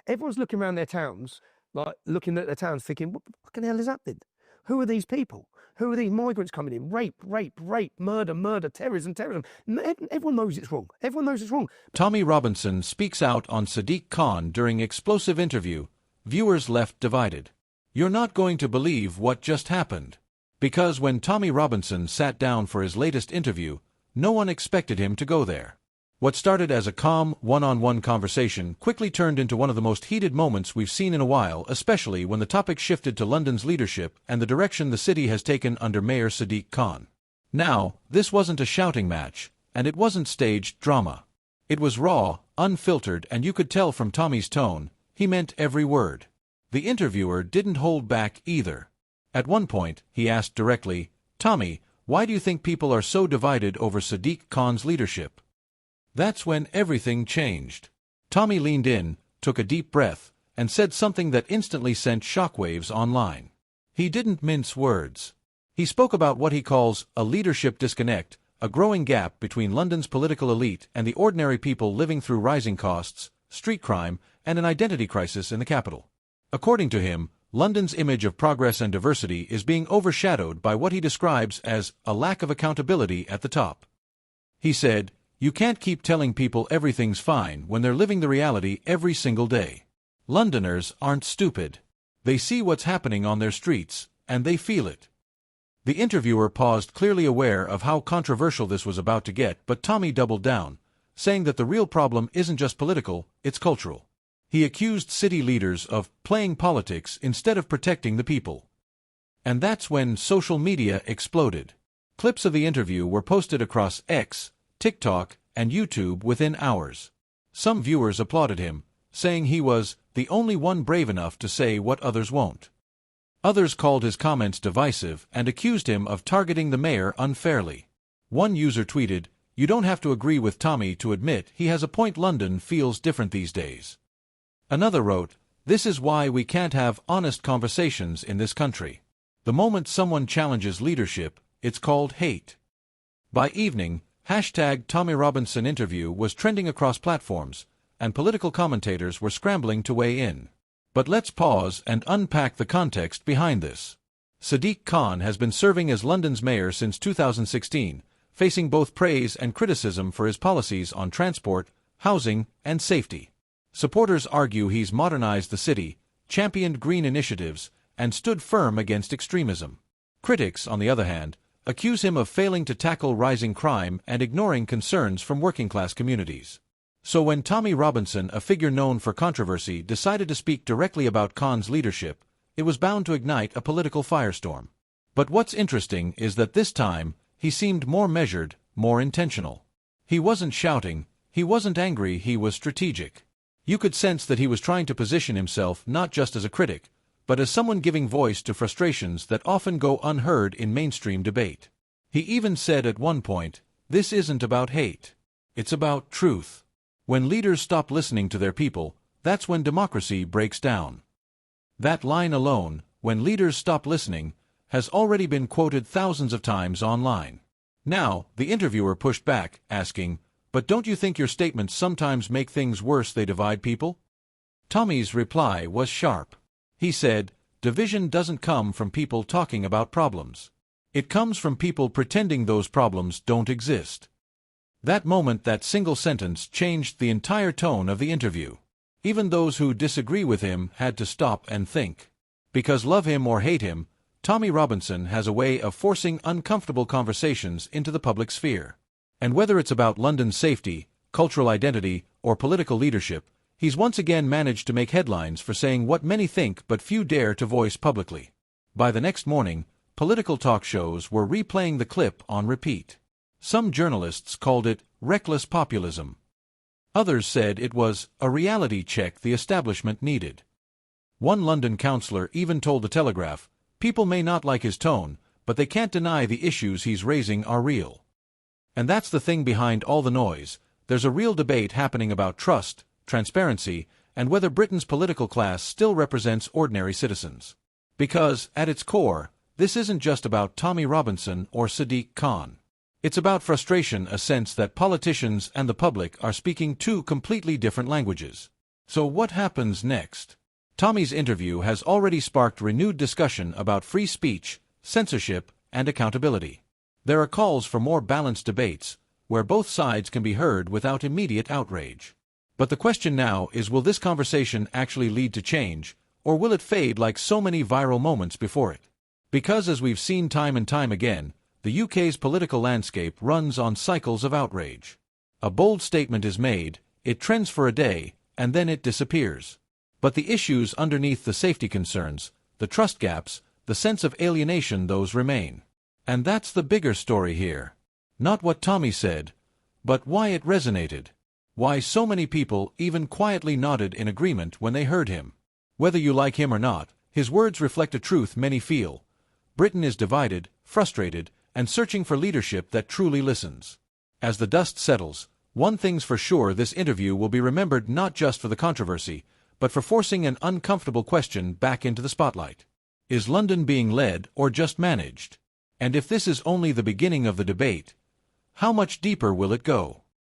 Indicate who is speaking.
Speaker 1: Everyone's looking around their towns, like looking at their towns, thinking, what the fucking hell is happening? Who are these people? Who are these migrants coming in? Rape, rape, rape, murder, murder, terrorism, terrorism. Everyone knows it's wrong. Everyone knows it's wrong.
Speaker 2: Tommy Robinson speaks out on Sadiq Khan during explosive interview. Viewers left divided. You're not going to believe what just happened. Because when Tommy Robinson sat down for his latest interview, no one expected him to go there. What started as a calm, one-on-one conversation quickly turned into one of the most heated moments we've seen in a while, especially when the topic shifted to London's leadership and the direction the city has taken under Mayor Sadiq Khan. Now, this wasn't a shouting match, and it wasn't staged drama. It was raw, unfiltered, and you could tell from Tommy's tone, he meant every word. The interviewer didn't hold back either. At one point, he asked directly, "Tommy, why do you think people are so divided over Sadiq Khan's leadership?" That's when everything changed. Tommy leaned in, took a deep breath, and said something that instantly sent shockwaves online. He didn't mince words. He spoke about what he calls a leadership disconnect, a growing gap between London's political elite and the ordinary people living through rising costs, street crime, and an identity crisis in the capital. According to him, London's image of progress and diversity is being overshadowed by what he describes as a lack of accountability at the top. He said, "You can't keep telling people everything's fine when they're living the reality every single day. Londoners aren't stupid. They see what's happening on their streets, and they feel it." The interviewer paused, clearly aware of how controversial this was about to get, but Tommy doubled down, saying that the real problem isn't just political, it's cultural. He accused city leaders of playing politics instead of protecting the people. And that's when social media exploded. Clips of the interview were posted across X, TikTok, and YouTube within hours. Some viewers applauded him, saying he was the only one brave enough to say what others won't. Others called his comments divisive and accused him of targeting the mayor unfairly. One user tweeted, "You don't have to agree with Tommy to admit he has a point. London feels different these days." Another wrote, "This is why we can't have honest conversations in this country. The moment someone challenges leadership, it's called hate." By evening, #Tommy Robinson interview was trending across platforms, and political commentators were scrambling to weigh in. But let's pause and unpack the context behind this. Sadiq Khan has been serving as London's mayor since 2016, facing both praise and criticism for his policies on transport, housing, and safety. Supporters argue he's modernized the city, championed green initiatives, and stood firm against extremism. Critics, on the other hand, accuse him of failing to tackle rising crime and ignoring concerns from working-class communities. So when Tommy Robinson, a figure known for controversy, decided to speak directly about Khan's leadership, it was bound to ignite a political firestorm. But what's interesting is that this time, he seemed more measured, more intentional. He wasn't shouting, he wasn't angry, he was strategic. You could sense that he was trying to position himself not just as a critic, but as someone giving voice to frustrations that often go unheard in mainstream debate. He even said at one point, "This isn't about hate. It's about truth." When leaders stop listening to their people, that's when democracy breaks down. That line alone, "when leaders stop listening," has already been quoted thousands of times online. Now, the interviewer pushed back, asking, "But don't you think your statements sometimes make things worse? They divide people?" Tommy's reply was sharp. He said, "Division doesn't come from people talking about problems. It comes from people pretending those problems don't exist." That moment, that single sentence, changed the entire tone of the interview. Even those who disagree with him had to stop and think. Because love him or hate him, Tommy Robinson has a way of forcing uncomfortable conversations into the public sphere. And whether it's about London's safety, cultural identity, or political leadership, he's once again managed to make headlines for saying what many think but few dare to voice publicly. By the next morning, political talk shows were replaying the clip on repeat. Some journalists called it reckless populism. Others said it was a reality check the establishment needed. One London councillor even told The Telegraph, "People may not like his tone, but they can't deny the issues he's raising are real." And that's the thing behind all the noise. There's a real debate happening about trust, transparency, and whether Britain's political class still represents ordinary citizens. Because, at its core, this isn't just about Tommy Robinson or Sadiq Khan. It's about frustration, a sense that politicians and the public are speaking two completely different languages. So what happens next? Tommy's interview has already sparked renewed discussion about free speech, censorship, and accountability. There are calls for more balanced debates, where both sides can be heard without immediate outrage. But the question now is, will this conversation actually lead to change, or will it fade like so many viral moments before it? Because as we've seen time and time again, the UK's political landscape runs on cycles of outrage. A bold statement is made, it trends for a day, and then it disappears. But the issues underneath, the safety concerns, the trust gaps, the sense of alienation, those remain. And that's the bigger story here. Not what Tommy said, but why it resonated. Why so many people even quietly nodded in agreement when they heard him. Whether you like him or not, his words reflect a truth many feel. Britain is divided, frustrated, and searching for leadership that truly listens. As the dust settles, one thing's for sure: this interview will be remembered not just for the controversy, but for forcing an uncomfortable question back into the spotlight. Is London being led or just managed? And if this is only the beginning of the debate, how much deeper will it go?